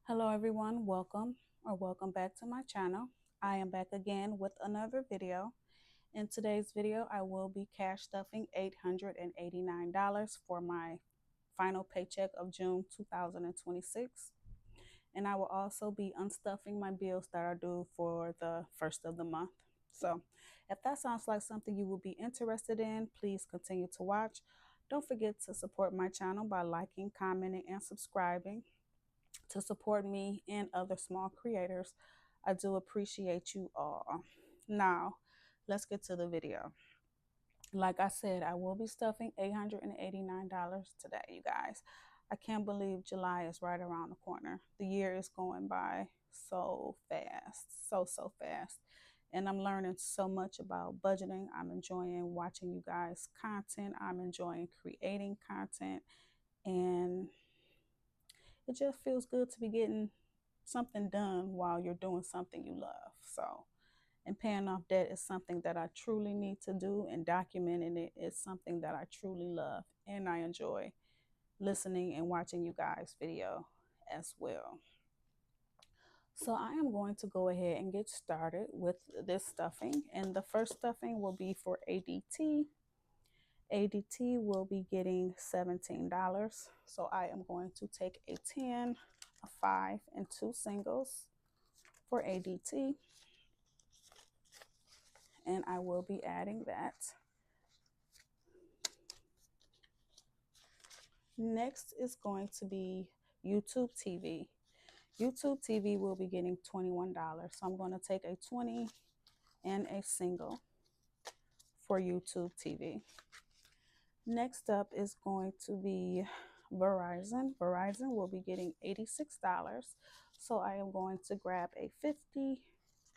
Hello everyone, welcome back to my channel. I am back again with another video. In today's video, I will be cash stuffing $889 for my final paycheck of June 2026. And I will also be unstuffing my bills that are due for the first of the month. So if that sounds like something you will be interested in, please continue to watch. Don't forget to support my channel by liking, commenting, and subscribing to support me and other small creators. I do appreciate you all. Now, let's get to the video. Like I said, I will be stuffing $889 today, you guys. I can't believe July is right around the corner. The year is going by so fast, so fast. And I'm learning so much about budgeting. I'm enjoying watching you guys' content. I'm enjoying creating content. And it just feels good to be getting something done while you're doing something you love. So, and paying off debt is something that I truly need to do, and documenting it is something that I truly love, and I enjoy listening and watching you guys' video as well. So I am going to go ahead and get started with this stuffing, and the first stuffing will be for ADT. ADT will be getting $17. So I am going to take a 10, a 5, and 2 singles for ADT. And I will be adding that. Next is going to be YouTube TV. YouTube TV will be getting $21. So I'm going to take a 20 and a single for YouTube TV. Next up is going to be Verizon. Verizon will be getting $86. So I am going to grab a 50,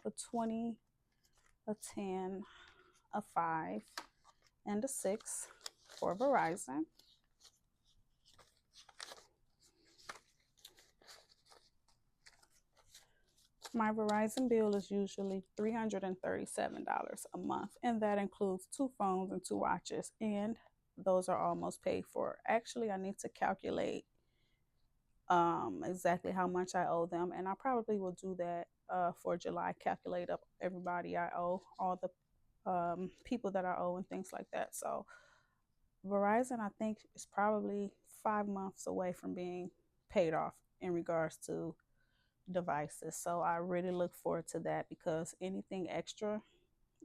a 20, a 10, a 5, and a 6 for Verizon. My Verizon bill is usually $337 a month, and that includes 2 phones and 2 watches, and those are almost paid for. Actually, I need to calculate exactly how much I owe them, and I probably will do that for July. Calculate up everybody I owe, all the people that I owe, and things like that. So Verizon, I think, is probably 5 months away from being paid off in regards to devices. So I really look forward to that, because anything extra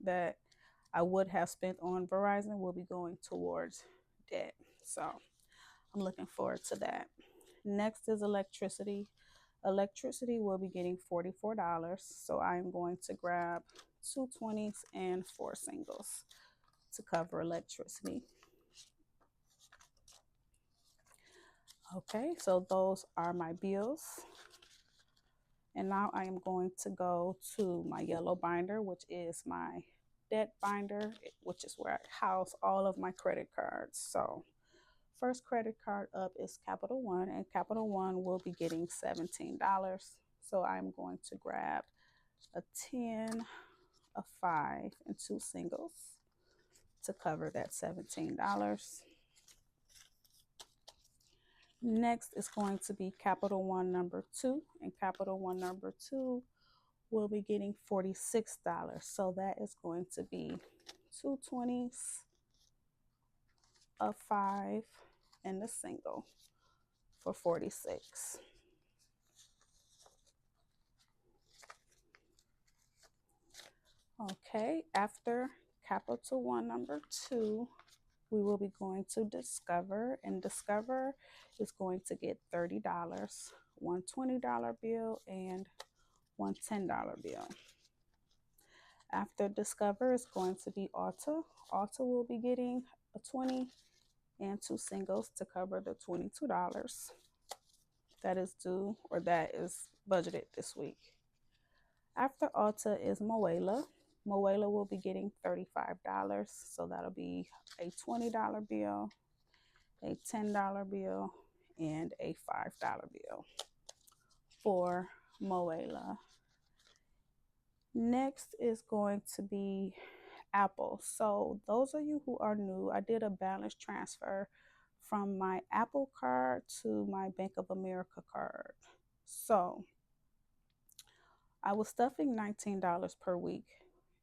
that I would have spent on Verizon will be going towards debt. So I'm looking forward to that. Next is electricity. Electricity will be getting $44. So I'm going to grab 2 20s and 4 singles to cover electricity. Okay, so those are my bills. And now I am going to go to my yellow binder, which is my debt binder, which is where I house all of my credit cards. So first credit card up is Capital One, and Capital One will be getting $17. So I'm going to grab a 10, a 5, and 2 singles to cover that $17. Next is going to be Capital One number 2, and Capital One number 2 will be getting $46. So that is going to be 2 20s, a 5, and a single for $46. Okay, after Capital One number 2, we will be going to Discover, and Discover is going to get $30, one $20 bill and one $10 bill. After Discover is going to be Ulta. Ulta will be getting a 20 and 2 singles to cover the $22 that is due, or that is budgeted this week. After Ulta is Moela. Moela will be getting $35, so that'll be a $20 bill, a $10 bill, and a $5 bill for Moela. Next is going to be Apple. So those of you who are new, I did a balance transfer from my Apple card to my Bank of America card. So I was stuffing $19 per week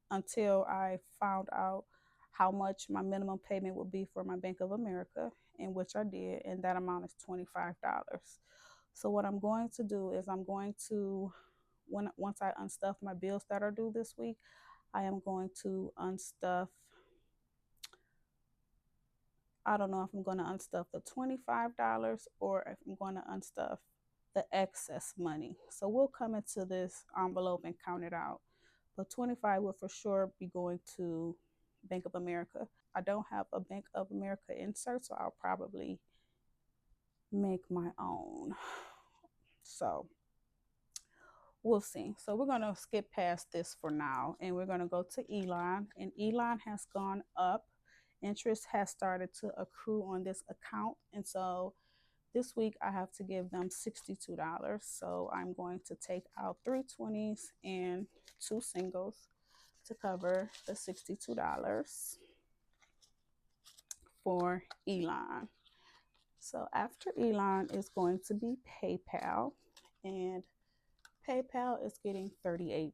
until I found out how much my minimum payment would be for my Bank of America, in which I did, and that amount is $25. So what I'm going to do is I'm going to, once I unstuff my bills that are due this week, I am going to unstuff, I don't know if I'm going to unstuff the $25 or if I'm going to unstuff the excess money. So we'll come into this envelope and count it out. But 25 will for sure be going to Bank of America. I don't have a Bank of America insert, so I'll probably make my own. So we'll see. So we're going to skip past this for now, and we're going to go to Elon. And Elon has gone up. Interest has started to accrue on this account, and so this week I have to give them $62. So I'm going to take out 3 20s and 2 singles to cover the $62 for Elon. So after Elon is going to be PayPal, and PayPal is getting $38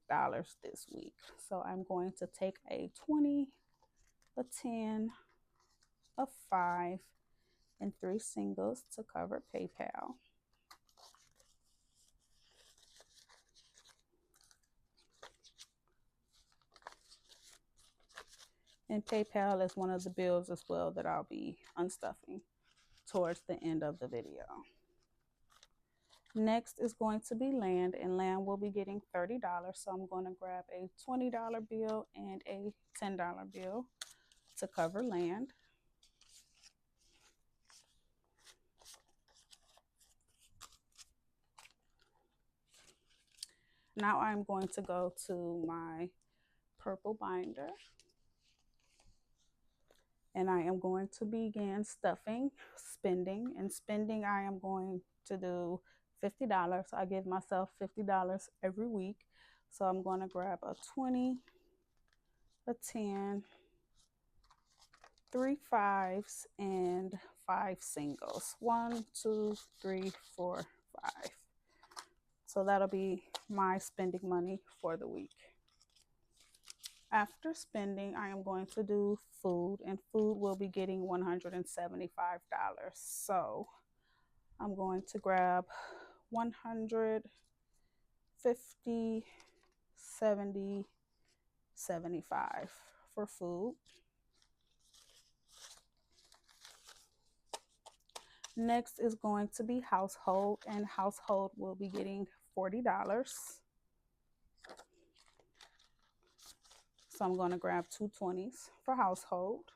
this week. So I'm going to take a 20, a 10, a 5, and 3 singles to cover PayPal. And PayPal is one of the bills as well that I'll be unstuffing towards the end of the video. Next is going to be land, and land will be getting $30. So I'm going to grab a $20 bill and a $10 bill to cover land. Now I'm going to go to my purple binder, and I am going to begin stuffing, spending. And spending, I am going to do $50. I give myself $50 every week. So I'm going to grab a 20, a 10, 3 5s, and 5 singles. 1, 2, 3, 4, 5. So that'll be my spending money for the week. After spending, I am going to do food, and food will be getting $175. So I'm going to grab 150, 70, 75 for food. Next is going to be household, and household will be getting $40. So I'm going to grab 2 20s for household.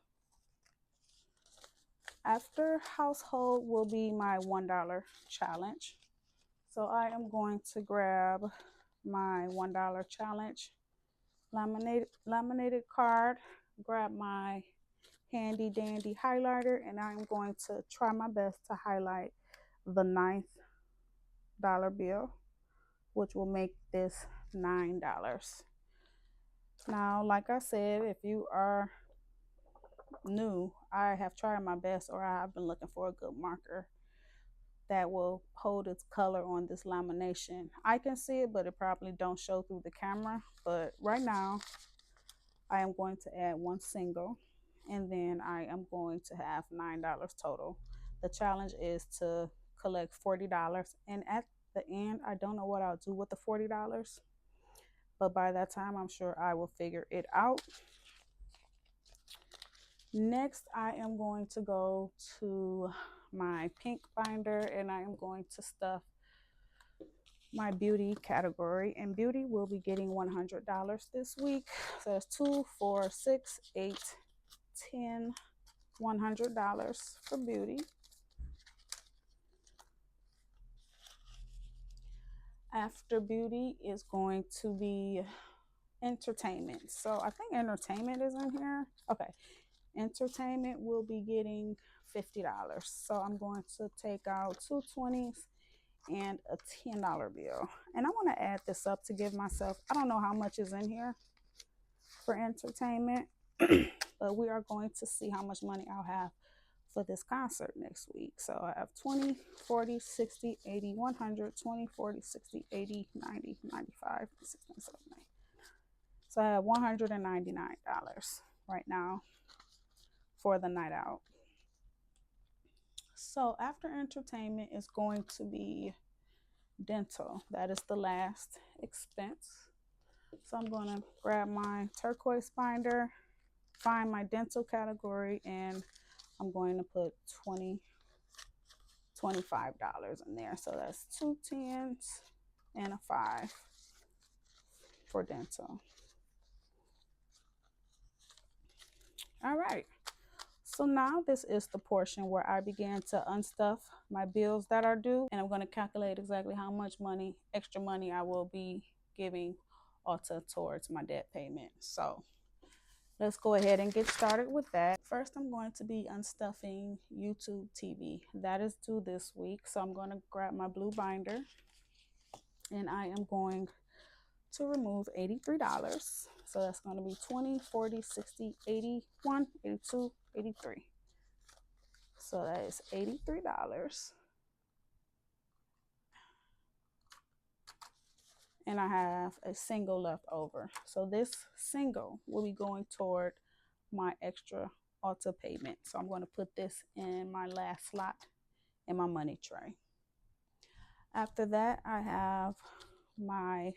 After household will be my $1 challenge. So I am going to grab my $1 challenge laminated card, grab my handy dandy highlighter, and I'm going to try my best to highlight the $9 bill, which will make this $9. Now, like I said, if you are new, I have tried my best, or I have been looking for a good marker that will hold its color on this lamination. I can see it, but it probably don't show through the camera. But right now, I am going to add 1 single, and then I am going to have $9 total. The challenge is to collect $40, and at the end, I don't know what I'll do with the $40, but by that time, I'm sure I will figure it out. Next, I am going to go to my pink binder, and I am going to stuff my beauty category, and beauty will be getting $100 this week. So that's 2, 4, 6, 8, 10, $100 for beauty. After beauty is going to be entertainment. So I think entertainment is in here. Okay. Entertainment will be getting $50. So I'm going to take out 2 20s and a $10 bill. And I want to add this up to give myself, I don't know how much is in here for entertainment, but we are going to see how much money I'll have for this concert next week. So I have 20, 40, 60, 80, 100, 20, 40, 60, 80, 90, 95, 16, 17. So I have $199 right now for the night out. So after entertainment is going to be dental. That is the last expense. So I'm going to grab my turquoise binder, find my dental category, and I'm going to put $25 in there. So that's 2 10s and a 5 for dental. All right. So now this is the portion where I began to unstuff my bills that are due, and I'm going to calculate exactly how much money, extra money, I will be giving Ulta towards my debt payment. So let's go ahead and get started with that. First, I'm going to be unstuffing YouTube TV. That is due this week. So I'm going to grab my blue binder, and I am going to remove $83. So that's going to be 20, 40, 60, 81, 82, 83. So that is $83. And I have a single left over. So this single will be going toward my extra Ulta payment. So I'm going to put this in my last slot in my money tray. After that, I have my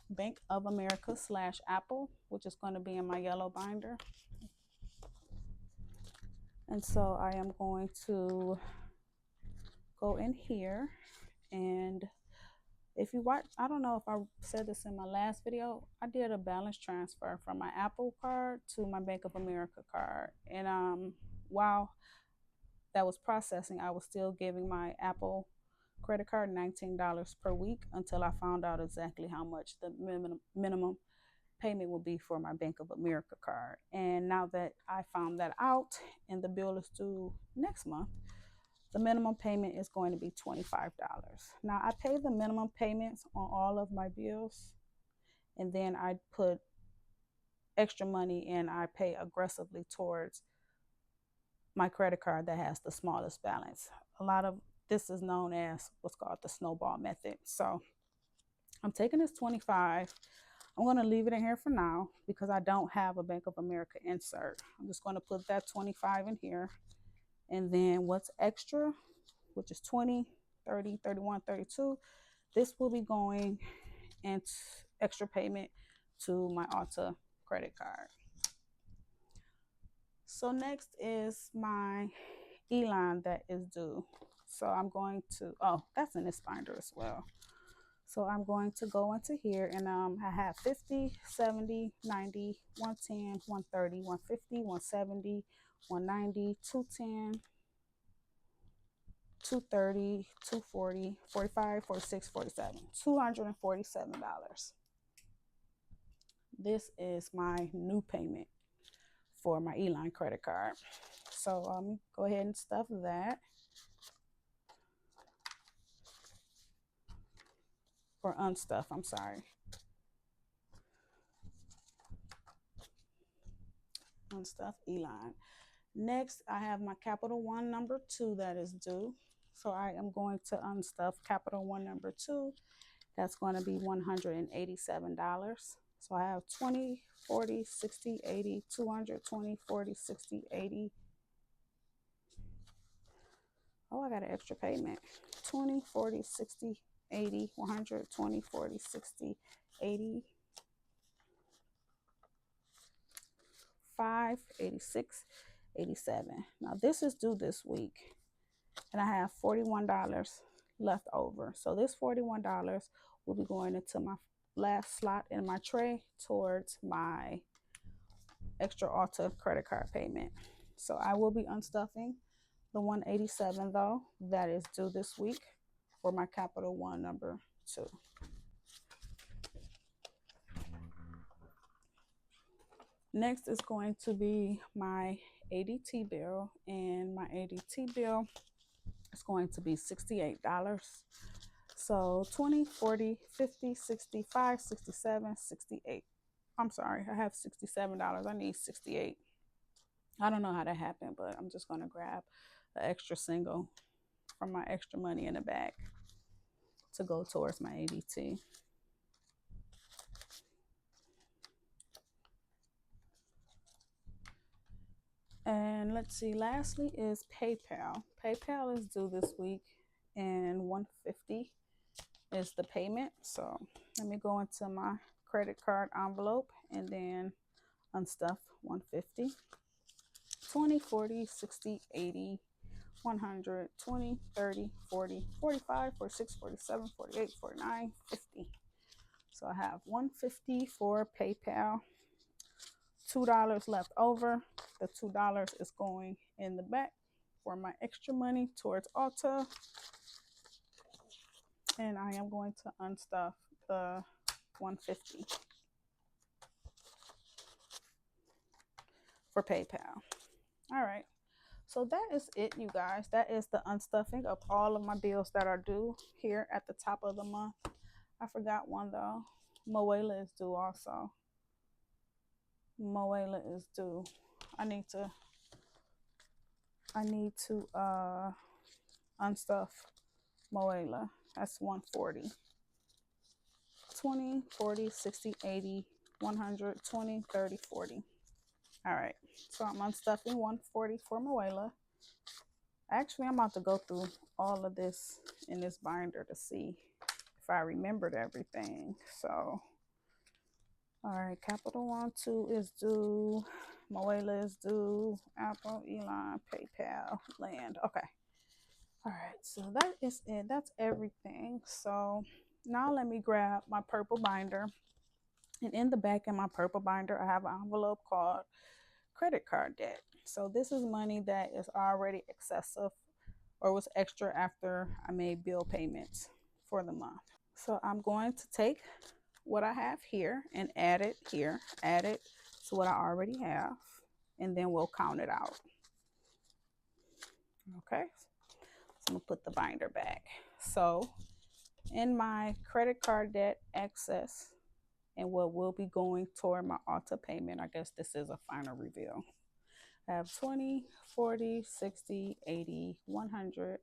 Bank of America / Apple, which is going to be in my yellow binder. And so I am going to go in here, and if you watch, I don't know if I said this in my last video, I did a balance transfer from my Apple card to my Bank of America card. And while that was processing, I was still giving my Apple credit card $19 per week until I found out exactly how much the minimum payment will be for my Bank of America card. And now that I found that out and the bill is due next month, the minimum payment is going to be $25. Now, I pay the minimum payments on all of my bills, and then I put extra money and I pay aggressively towards my credit card that has the smallest balance. A lot of this is known as what's called the snowball method. So I'm taking this 25. I'm going to leave it in here for now because I don't have a Bank of America insert. I'm just going to put that 25 in here. And then what's extra, which is 20, 30, 31, 32, this will be going into extra payment to my Ulta credit card. So next is my Elon that is due. So I'm going to, oh, that's in this binder as well. So I'm going to go into here, and I have 50, 70, 90, 110, 130, 150, 170, 190, 210, 230, 240, 45, 46, 47, $247. This is my new payment for my Elon credit card. So go ahead and stuff that. Or unstuff, I'm sorry. Unstuff Elon. Next, I have my Capital One number 2 that is due. So I am going to unstuff Capital One number 2. That's going to be $187. So I have 20, 40, 60, 80, 220, 40, 60, 80. Oh, I got an extra payment. 20, 40, 60, 80, 100, 20, 40, 60, 80. 5, 86, 87. Now this is due this week, and I have $41 left over. So this $41 will be going into my last slot in my tray towards my extra Ulta credit card payment. So I will be unstuffing the 187 though that is due this week for my Capital One number 2. Next is going to be my ADT bill, and my ADT bill is going to be $68. So 20, 40, 50, 65, 67, 68. I'm sorry, I have $67. I need 68. I don't know how that happened, but I'm just going to grab an extra single from my extra money in the back to go towards my ADT. And let's see, lastly is PayPal. PayPal is due this week, and 150 is the payment. So let me go into my credit card envelope and then unstuff 150, 20, 40, 60, 80, 100, 20, 30, 40, 45, 46, 47, 48, 49, 50. So I have 150 for PayPal, $2 left over. The $2 is going in the back for my extra money towards Ulta. And I am going to unstuff the 150 for PayPal. All right. So that is it, you guys. That is the unstuffing of all of my bills that are due here at the top of the month. I forgot one though. Moela is due also. Moela is due. I need to unstuff Moela. That's 140. 20, 40, 60, 80, 100, 20, 30, 40. All right. So I'm unstuffing 140 for Moela. Actually, I'm about to go through all of this in this binder to see if I remembered everything. So, all right, Capital One, 2 is due. Moela is due. Apple, Elon, PayPal, Land. Okay. All right, so that is it. That's everything. So now let me grab my purple binder. And in the back of my purple binder, I have an envelope called credit card debt. So this is money that is already excessive or was extra after I made bill payments for the month. So I'm going to take what I have here and add it here, add it to what I already have, and then we'll count it out. Okay, so I'm gonna put the binder back. So in my credit card debt excess and what will be going toward my Ulta payment, I guess this is a final reveal. I have 20, 40, 60, 80, 100,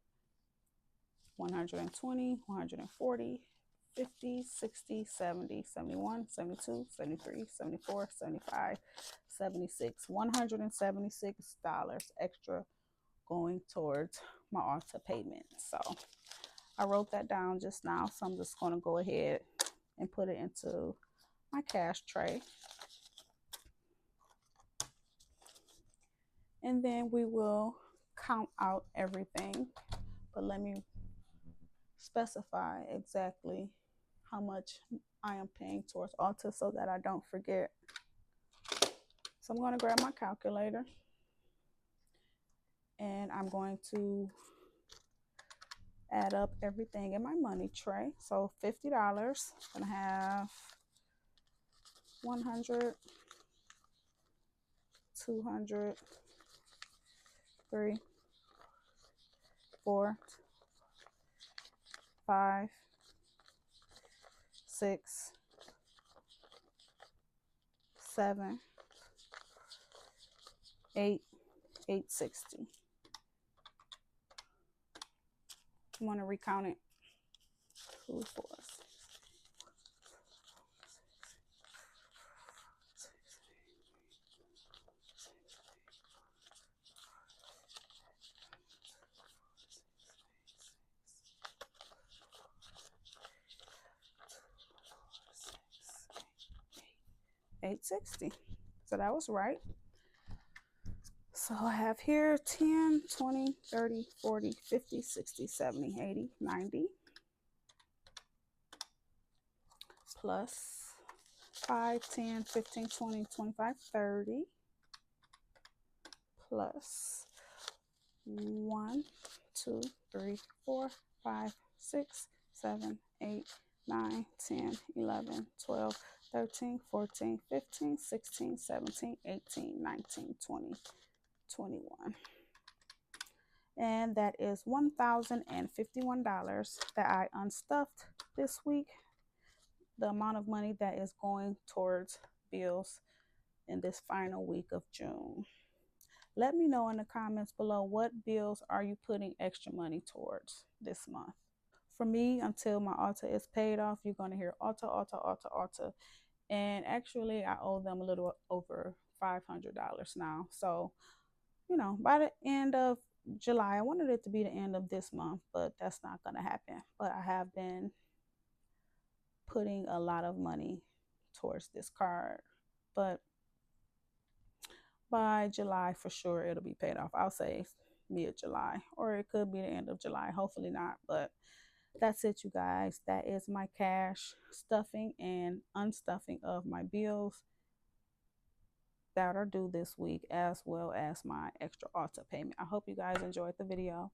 120, 140, 50, 60, 70, 71, 72, 73, 74, 75, 76, $176 extra going towards my Ulta payment. So I wrote that down just now, so I'm just going to go ahead and put it into my cash tray. And then we will count out everything, but let me specify exactly how much I am paying towards Ulta so that I don't forget. So I'm going to grab my calculator and I'm going to add up everything in my money tray. So $50, I'm going to have 100, 200, 3, 4, 5, 6, 7, 8, 860. I'm going to recount it. 2, 4, 860. So that was right. So I have here 10, 20, 30, 40, 50, 60, 70, 80, 90. Plus 5, 10, 15, 20, 25, 30. Plus 1, 2, 3, 4, 5, 6, 7, 8, 9, 10, 11, 12, 13, 14, 15, 16, 17, 18, 19, 20, 21. And that is $1,051 that I unstuffed this week. The amount of money that is going towards bills in this final week of June. Let me know in the comments below, what bills are you putting extra money towards this month? For me, until my Ulta is paid off, you're going to hear Ulta, Ulta, Ulta, Ulta. And actually, I owe them a little over $500 now. So, by the end of July, I wanted it to be the end of this month, but that's not going to happen. But I have been putting a lot of money towards this card. But by July, for sure, it'll be paid off. I'll say mid-July, or it could be the end of July. Hopefully not, but that's it, you guys. That is my cash stuffing and unstuffing of my bills that are due this week, as well as my extra Ulta payment. I hope you guys enjoyed the video.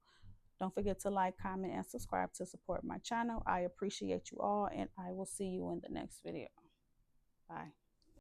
Don't forget to like, comment, and subscribe to support my channel. I appreciate you all, and I will see you in the next video. Bye.